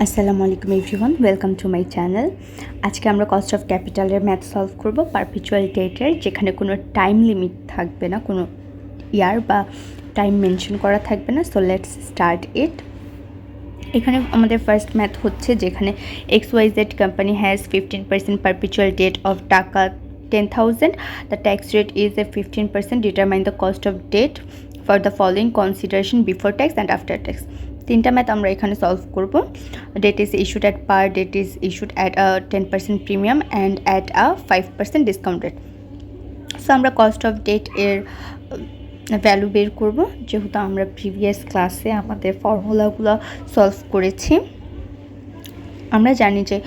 আসসালামু আলাইকুম everyone, welcome to my channel. আজকে আমরা কস্ট অফ ক্যাপিটালের ম্যাথ সলভ করব পারপিচুয়াল ডেটের, যেখানে কোনো টাইম লিমিট থাকবে না, কোনো ইয়ার বা টাইম মেনশন করা থাকবে না। So let's start it. এখানে আমাদের ফার্স্ট ম্যাথ হচ্ছে যেখানে XYZ company has 15% perpetual debt of টাকা 10,000. The tax rate is a 15%. Determine the cost of debt for the following consideration before tax and after tax. তিনটা math আমরা এখানে solve করব। Debt is issued at par, debt is issued at a 10% premium and at a 5% discount rate. So আমরা cost of debt এর value বের করব, যেহেতু আমরা প্রিভিয়াস ক্লাসে আমাদের ফর্মুলাগুলো সলভ করেছি। আমরা জানি যে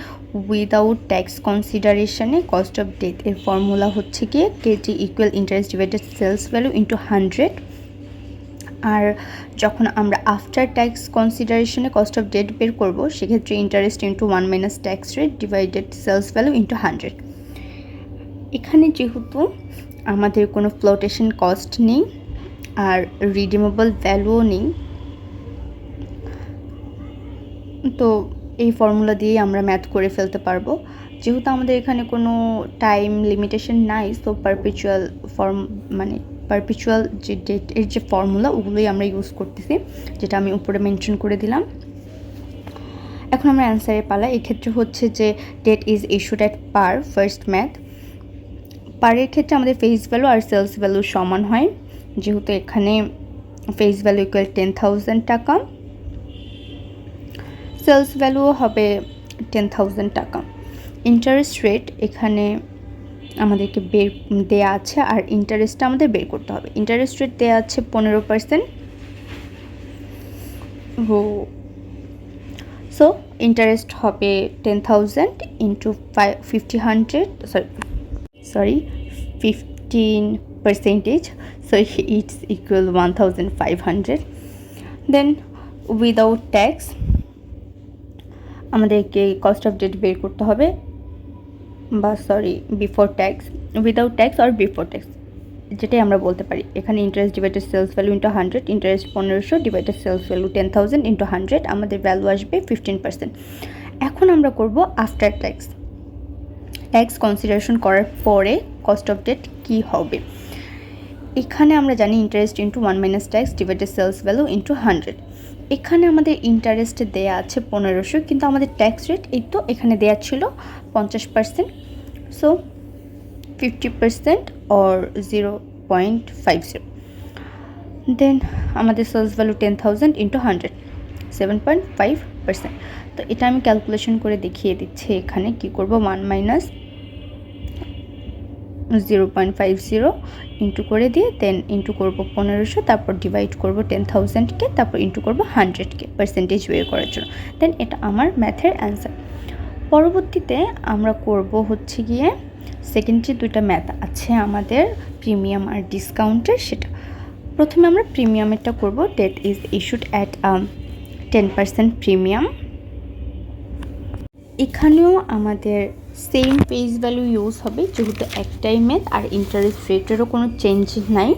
উইদাউট ট্যাক্স কনসিডারেশনে কস্ট অফ ডেট এর ফর্মুলা হচ্ছে গিয়ে KD equal interest divided sales value into 100। আর যখন আমরা আফটার ট্যাক্স কনসিডারেশনে কস্ট অফ ডেট বের করব, সেক্ষেত্রে interest into 1 minus tax rate divided sales value into 100। এখানে যেহেতু আমাদের কোনো ফ্লোটেশন কস্ট নেই আর রিডিমেবল ভ্যালুও নেই, তো এই ফর্মুলা দিয়েই আমরা ম্যাথ করে ফেলতে পারবো। যেহেতু আমাদের এখানে কোনো টাইম লিমিটেশন নাই, সো পারপিচুয়াল পারপিচুয়াল যে ডেট এর যে ফর্মুলা, ওগুলোই আমরা ইউজ করতেছি, যেটা আমি উপরে মেনশন করে দিলাম। এখন আমরা অ্যান্সারে পালা। এক্ষেত্রে হচ্ছে যে debt is issued at par, first math. পারের ক্ষেত্রে আমাদের ফেস ভ্যালু আর সেলস ভ্যালু সমান হয়, যেহেতু এখানে ফেস ভ্যালু ইকুয়াল 10,000 টাকা, সেলস ভ্যালুও হবে 10,000 টাকা। ইন্টারেস্ট রেট এখানে আমাদেরকে দেয়া আছে, আর ইন্টারেস্টটা আমাদের বের করতে হবে। ইন্টারেস্ট রেট দেওয়া আছে 15%। সো ইন্টারেস্ট হবে 10,000 into 15%, so it's equal 1,500. Then without tax আমাদেরকে কস্ট অফ ডেট বের করতে হবে, বিফোর ট্যাক্স, উইদাউট ট্যাক্স আর বিফোর ট্যাক্স, যেটাই আমরা বলতে পারি। এখানে interest divided sales value into 100, interest 1500 divided sales value 10,000 into 100, আমাদের ভ্যালু আসবে 15%। এখন আমরা করব আফটার ট্যাক্স। ট্যাক্স কনসিডারেশন করার পরে কস্ট অফ ডেট কী হবে। এখানে আমরা জানি interest into 1 minus tax divided sales value into 100। এখানে আমাদের ইন্টারেস্ট দেয়া আছে 1500, কিন্তু আমাদের ট্যাক্স রেট এই তো এখানে দেয়া ছিল 50%, সো 50% অর 0.50। দেন আমাদের সেলস ভ্যালু 10,000 ইন্টু 100, 7.5%। তো এটা আমি ক্যালকুলেশন করে দেখিয়ে দিচ্ছি। এখানে কি করব, 1 মাইনাস 0.50 ইন্টু করে দিয়ে দেন ইন্টু করবো 1500, তারপর ডিভাইড করবো 10,000কে, তারপর ইন্টু করবো 100কে পার্সেন্টেজ বের করার জন্য। দেন এটা আমার ম্যাথের অ্যান্সার। পরবর্তীতে আমরা করব হচ্ছে গিয়ে সেকেন্ড যে দুইটা ম্যাথ আছে আমাদের প্রিমিয়াম আর ডিসকাউন্টের, সেটা প্রথমে আমরা প্রিমিয়ামেরটা করব। Debt is issued at 10% premium. এখানেও আমাদের সেম ফেস ভ্যালু ইউজ হবে, যেহেতু একটাই ম্যাথ আর ইন্টারেস্ট রেটেরও কোনো চেঞ্জ নাই।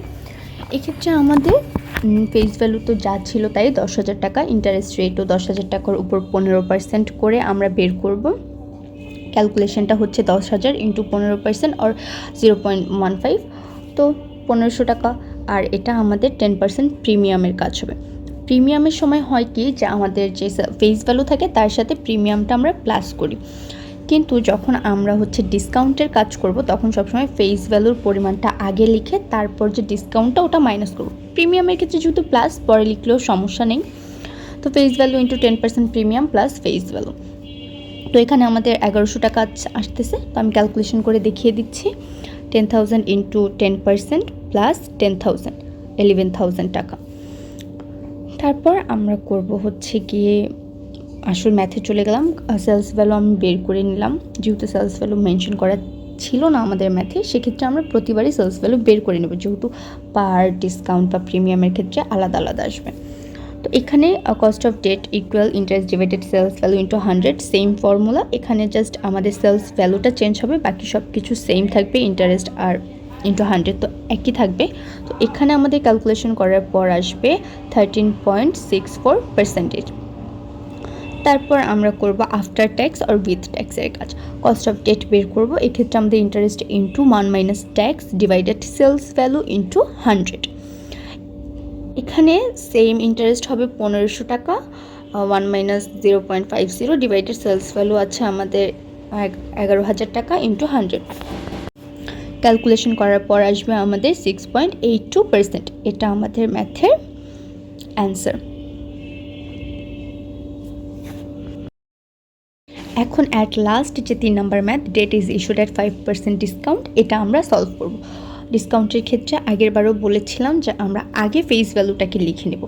এক্ষেত্রে আমাদের ফেস ভ্যালু তো যা ছিল তাই 10,000 টাকা, ইন্টারেস্ট রেটও 10,000 টাকার উপর 15% করে আমরা বের করব। ক্যালকুলেশনটা হচ্ছে 10,000 ইন্টু 15% অর 0.15, তো 1500 টাকা। আর এটা আমাদের 10% প্রিমিয়ামের কাজ হবে। প্রিমিয়ামের সময় হয় কি, যে আমাদের যে ফেস ভ্যালু থাকে তার সাথে প্রিমিয়ামটা আমরা প্লাস করি, কিন্তু যখন আমরা হচ্ছে ডিসকাউন্টের কাজ করব তখন সবসময় ফেস ভ্যালুর পরিমাণটা আগে লিখে তারপর যে ডিসকাউন্টটা ওটা মাইনাস করব। প্রিমিয়ামের ক্ষেত্রে যেহেতু প্লাস, পরে লিখলেও সমস্যা নেই। তো face value into 10% premium plus face value, তো এখানে আমাদের 1100 টাকা আসতেছে। তো আমি ক্যালকুলেশন করে দেখিয়ে দিচ্ছি। 10,000 ইন্টু 10% প্লাস 10,000, 11,000 টাকা। তারপর আমরা করব হচ্ছে গিয়ে আসল ম্যাথে চলে গেলাম। সেলস ভ্যালু আমি বের করে নিলাম, যেহেতু সেলস ভ্যালু মেনশন করা ছিল না আমাদের ম্যাথে, সেক্ষেত্রে আমরা প্রতিবারই সেলস ভ্যালু বের করে নেব, যেহেতু পার, ডিসকাউন্ট বা প্রিমিয়ামের ক্ষেত্রে আলাদা আলাদা আসবে। তো এখানে cost of debt equal interest divided sales value into 100, same formula. এখানে জাস্ট আমাদের সেলস ভ্যালুটা চেঞ্জ হবে, বাকি সব কিছু সেম থাকবে। ইন্টারেস্ট আর ইন্টু 100 তো একই থাকবে। তো এখানে আমাদের ক্যালকুলেশন করার পর আসবে 13.64%। তারপর আমরা করব আফটার ট্যাক্স আর উইথ ট্যাক্সের কাজ। কস্ট অফ ডেট বের করব। এক্ষেত্রে আমাদের interest into 1 minus tax divided sales value into 100। এখানে সেম ইন্টারেস্ট হবে 1500 টাকা। 1 মাইনাস 0.50 ডিভাইডেড সেলস ভ্যালু আছে আমাদের 11,000 টাকা ইন্টু 100। ক্যালকুলেশন করার পর আসবে আমাদের 6.82%। এটা আমাদের ম্যাথের অ্যান্সার। এখন অ্যাট লাস্ট যে 3 number math, debt is issued at 5% discount, এটা আমরা সলভ করব। ডিসকাউন্টের ক্ষেত্রে আগের বারও বলেছিলাম যে আমরা আগে ফেস ভ্যালুটাকে লিখে নেব।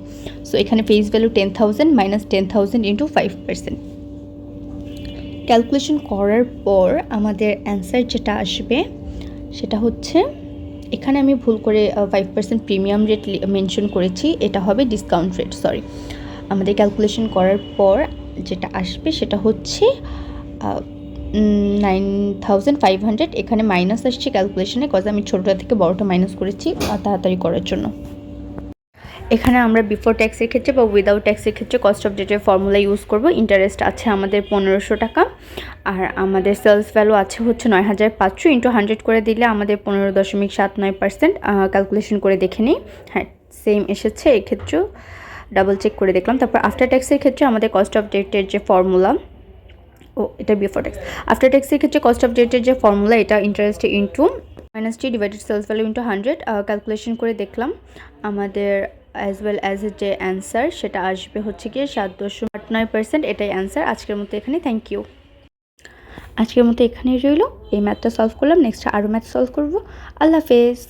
সো এখানে face value 10,000 minus 10,000 into 5%। Calculation করার পর আমাদের অ্যান্সার যেটা আসবে সেটা হচ্ছে, এখানে আমি ভুল করে 5% প্রিমিয়াম রেট মেনশন করেছি, এটা হবে ডিসকাউন্ট রেট, সরি। আমাদের ক্যালকুলেশন করার পর যেটা আসবে সেটা হচ্ছে 9,500। এখানে মাইনাস আসছে ক্যালকুলেশনে, কজ আমি ছোটোটা থেকে বড়টা মাইনাস করেছি তাড়াতাড়ি করার জন্য। এখানে আমরা বিফোর ট্যাক্সের ক্ষেত্রে বা উইদাউট ট্যাক্সের ক্ষেত্রে কস্ট অফ ডেটের ফর্মুলা ইউজ করব। ইন্টারেস্ট আছে আমাদের 1500 টাকা, আর আমাদের সেলস ভ্যালু আছে হচ্ছে 9,500 ইন্টু 100 করে দিলে আমাদের 15.79%। ক্যালকুলেশন করে দেখে নিই, হ্যাঁ সেম এসেছে। এক্ষেত্রেও ডাবল চেক করে দেখলাম। তারপর আফটার ট্যাক্সের ক্ষেত্রে আমাদের কস্ট অফ ডেটের যে ফর্মুলা, এটা বিফোর ট্যাক্স। আফটার ট্যাক্সের ক্ষেত্রে কস্ট অফ ডেটের যে ফর্মুলা, এটা interest into minus T divided sales value into 100। Calculation করে দেখলাম আমাদের অ্যাজ ওয়েল অ্যাজ যে অ্যান্সার সেটা আসবে হচ্ছে গিয়ে 7.89%। এটাই অ্যান্সার। আজকের মতো এখানে, থ্যাংক ইউ। আজকের মতো এখানেই রইল। এই ম্যাথটা সলভ করলাম, নেক্সট আরও ম্যাথ সলভ করব। আল্লাহ হাফেজ।